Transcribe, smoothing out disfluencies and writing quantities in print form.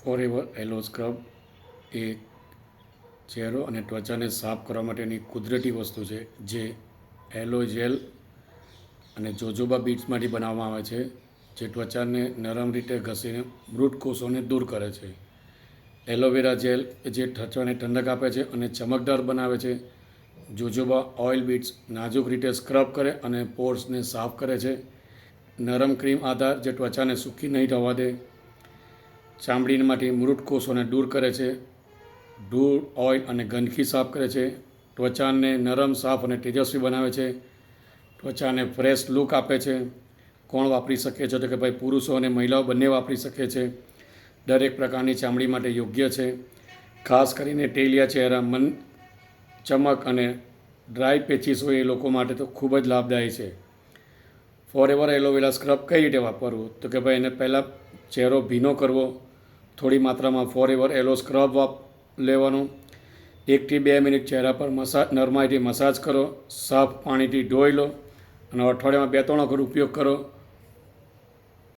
Forever એલો scrub એ ચહેરો અને ત્વચાને સાફ કરવા માટેની કુદરતી વસ્તુ છે જે એલો જેલ અને જોજોબા બીટ્સમાંથી બનાવવામાં આવે છે, જે ત્વચાને નરમ રીતે ઘસીને મૃત કોષોને દૂર કરે છે. એલોવેરા જેલ જે ત્વચાને ઠંડક આપે છે અને ચમકદાર બનાવે છે. જોજોબા ઓઇલ બીટ્સ નાજુક રીતે સ્ક્રબ કરે અને પોર્સને સાફ કરે છે. નરમ ક્રીમ આધાર જે ત્વચાને સૂકી નહીં થવા દે. ચામડીમાંથી મૃત કોષોને દૂર કરે છે. ધૂળ, ઓઇલ અને ગંદકી સાફ કરે છે. ત્વચાને નરમ, સાફ અને તેજસ્વી બનાવે છે. ત્વચાને ફ્રેશ લુક આપે છે. કોણ વાપરી શકે છે? તો કે ભાઈ પુરુષો અને મહિલાઓ બંને વાપરી શકે છે. દરેક પ્રકારની ચામડી માટે યોગ્ય છે. ખાસ કરીને તેલિયા ચહેરા, મન ચમક અને ડ્રાય પેચીસ હોય એ લોકો માટે તો ખૂબ જ લાભદાયી છે. ફોરએવર એલોવેરા સ્ક્રબ કઈ રીતે વાપરવું? તો કે ભાઈ એને પહેલાં ચહેરો ભીનો કરવો, થોડી માત્રામાં ફોરએવર એલો સ્ક્રબ લેવાનું, 1 થી 2 મિનિટ ચહેરા પર નરમાઈથી મસાજ કરો, સાફ પાણીથી ધોઈ લો અને અઠવાડિયામાં 2-3 વખત ઉપયોગ કરો.